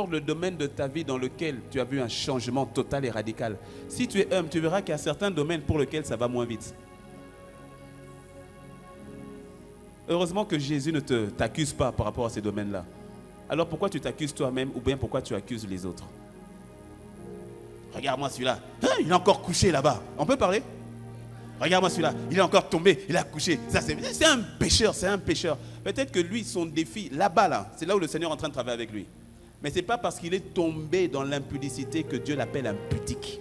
Le domaine de ta vie dans lequel tu as vu un changement total et radical. Si tu es humble, tu verras qu'il y a certains domaines pour lesquels ça va moins vite. Heureusement que Jésus ne t'accuse pas par rapport à ces domaines-là. Alors pourquoi tu t'accuses toi-même ou bien pourquoi tu accuses les autres? Regarde-moi celui-là, il est encore couché là-bas. On peut parler? Regarde-moi celui-là, il est encore tombé, il a couché. Ça, c'est un pécheur, c'est un pécheur. Peut-être que lui, son défi, là-bas, là, c'est là où le Seigneur est en train de travailler avec lui. Mais ce n'est pas parce qu'il est tombé dans l'impudicité que Dieu l'appelle impudique.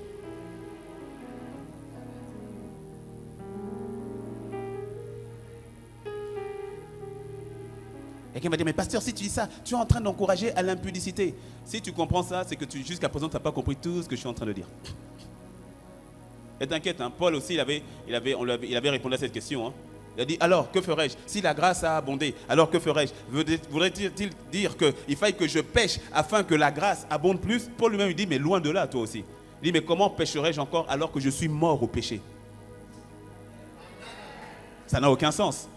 Et quelqu'un m'a dit, mais pasteur, si tu dis ça, tu es en train d'encourager à l'impudicité. Si tu comprends ça, c'est que jusqu'à présent, tu n'as pas compris tout ce que je suis en train de dire. Et t'inquiète, hein, Paul aussi, il avait répondu à cette question. Hein. Il a dit, alors, que ferais-je? Si la grâce a abondé, alors que ferais-je? Voudrait-il dire qu'il faille que je pêche afin que la grâce abonde plus? Paul lui-même, il dit, mais loin de là, toi aussi. Il dit, mais comment pêcherais-je encore alors que je suis mort au péché? Ça n'a aucun sens.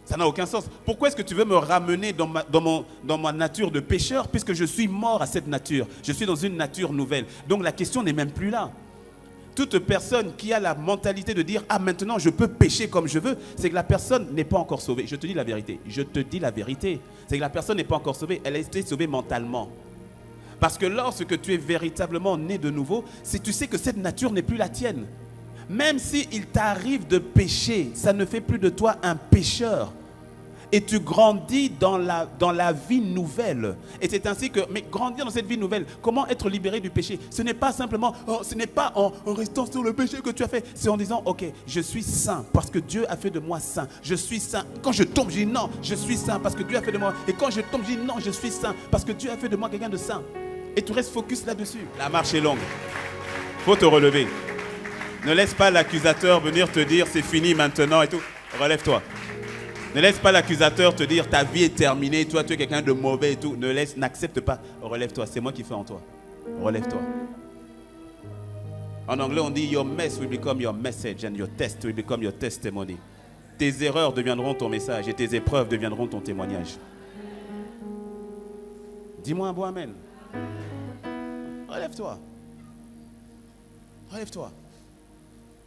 Ça n'a aucun sens. Pourquoi est-ce que tu veux me ramener dans ma nature de pécheur puisque je suis mort à cette nature? Je suis dans une nature nouvelle. Donc la question n'est même plus là. Toute personne qui a la mentalité de dire « Ah, maintenant, je peux pécher comme je veux », c'est que la personne n'est pas encore sauvée. Je te dis la vérité. Je te dis la vérité. C'est que la personne n'est pas encore sauvée. Elle a été sauvée mentalement. Parce que lorsque tu es véritablement né de nouveau, tu sais que cette nature n'est plus la tienne. Même s'il t'arrive de pécher, ça ne fait plus de toi un pécheur. Et tu grandis dans la vie nouvelle. Et c'est ainsi que, mais grandir dans cette vie nouvelle, comment être libéré du péché? Ce n'est pas simplement, ce n'est pas en restant sur le péché que tu as fait. C'est en disant, ok, je suis saint parce que Dieu a fait de moi saint. Je suis saint. Quand je tombe, je dis non, je suis saint parce que Dieu a fait de moi. Et quand je tombe, je dis non, je suis saint parce que Dieu a fait de moi quelqu'un de saint. Et tu restes focus là-dessus. La marche est longue. Faut te relever. Ne laisse pas l'accusateur venir te dire c'est fini maintenant et tout. Relève-toi. Ne laisse pas l'accusateur te dire ta vie est terminée, toi tu es quelqu'un de mauvais et tout. N'accepte pas. Relève-toi, c'est moi qui fais en toi. Relève-toi. En anglais on dit your mess will become your message and your test will become your testimony. Tes erreurs deviendront ton message et tes épreuves deviendront ton témoignage. Dis-moi un bon amen. Relève-toi. Relève-toi.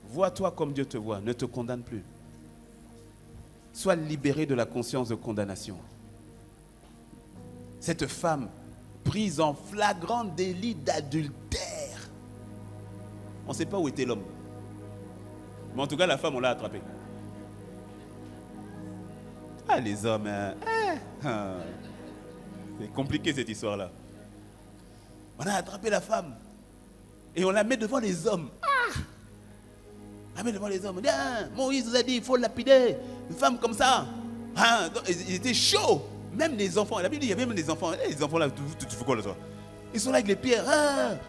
Vois-toi comme Dieu te voit, ne te condamne plus. Sois libéré de la conscience de condamnation. Cette femme prise en flagrant délit d'adultère. On ne sait pas où était l'homme. Mais en tout cas, la femme, on l'a attrapée. Ah, les hommes, c'est compliqué cette histoire-là. On a attrapé la femme et on la met devant les hommes. On la met devant les hommes. On dit, Moïse nous a dit, il faut lapider une femme comme ça. Ils étaient chauds. Même les enfants. La Bible dit, il y avait même des enfants. Les enfants là, tu fais quoi là? Ils sont là avec les pierres.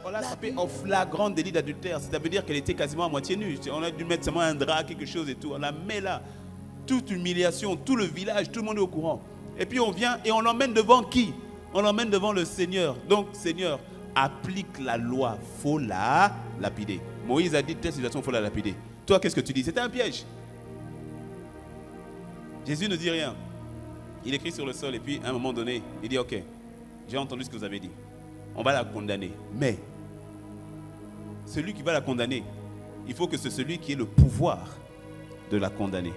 On l'a attrapée en flagrant délit d'adultère. Ça veut dire qu'elle était quasiment à moitié nue. On a dû mettre seulement un drap, quelque chose et tout. On la met là. Toute humiliation, tout le village, tout le monde est au courant. Et puis on vient et on l'emmène devant qui? On l'emmène devant le Seigneur. Donc, Seigneur, applique la loi. Il faut la lapider. Moïse a dit, telle situation, il faut la lapider. Toi, qu'est-ce que tu dis? C'était un piège. Jésus ne dit rien. Il écrit sur le sol et puis à un moment donné, il dit, ok, j'ai entendu ce que vous avez dit. On va la condamner. Mais, celui qui va la condamner, il faut que c'est celui qui ait le pouvoir de la condamner.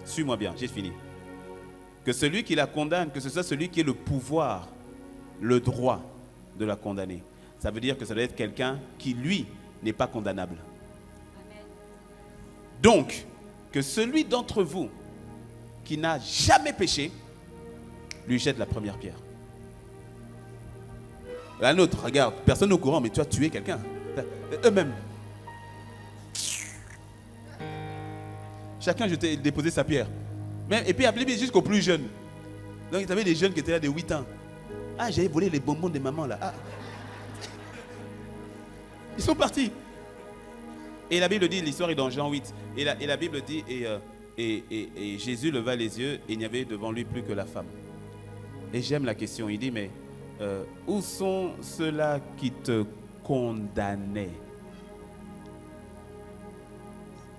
Suis-moi bien, j'ai fini. Que celui qui la condamne, que ce soit celui qui ait le pouvoir, le droit de la condamner. Ça veut dire que ça doit être quelqu'un qui, lui, n'est pas condamnable. Donc, que celui d'entre vous qui n'a jamais péché, lui jette la première pierre. Un autre, regarde, personne n'est au courant, mais tu as tué quelqu'un. Eux-mêmes. Chacun déposé sa pierre. Et puis appelez jusqu'aux plus jeunes. Donc, il y avait des jeunes qui étaient là de 8 ans. Ah, j'avais volé les bonbons de maman là. Ah. Ils sont partis. Et la Bible dit, l'histoire est dans Jean 8. Et la Bible dit, et Jésus leva les yeux et il n'y avait devant lui plus que la femme. Et j'aime la question. Il dit, mais où sont ceux-là qui te condamnait.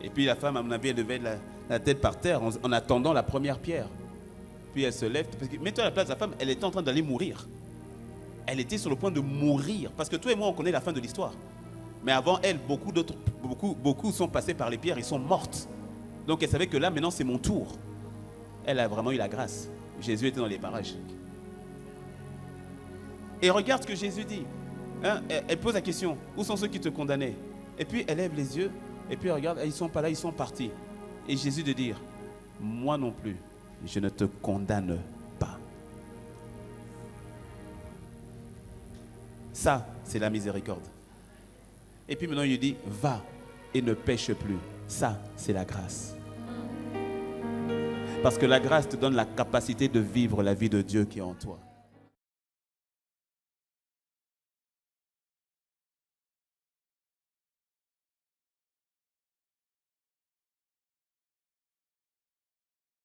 Et puis la femme, à mon avis, elle levait la tête par terre en attendant la première pierre. Puis elle se lève. Mets-toi à la place de la femme, elle était en train d'aller mourir. Elle était sur le point de mourir. Parce que toi et moi, on connaît la fin de l'histoire. Mais avant elle, beaucoup sont passés par les pierres, ils sont mortes. Donc elle savait que là, maintenant, c'est mon tour. Elle a vraiment eu la grâce. Jésus était dans les parages. Et regarde ce que Jésus dit. Hein? Elle pose la question, où sont ceux qui te condamnaient? Et puis elle lève les yeux, et puis elle regarde, ils ne sont pas là, ils sont partis. Et Jésus de dire, moi non plus, je ne te condamne pas. Ça, c'est la miséricorde. Et puis maintenant, il dit, va et ne pêche plus. Ça, c'est la grâce. Parce que la grâce te donne la capacité de vivre la vie de Dieu qui est en toi.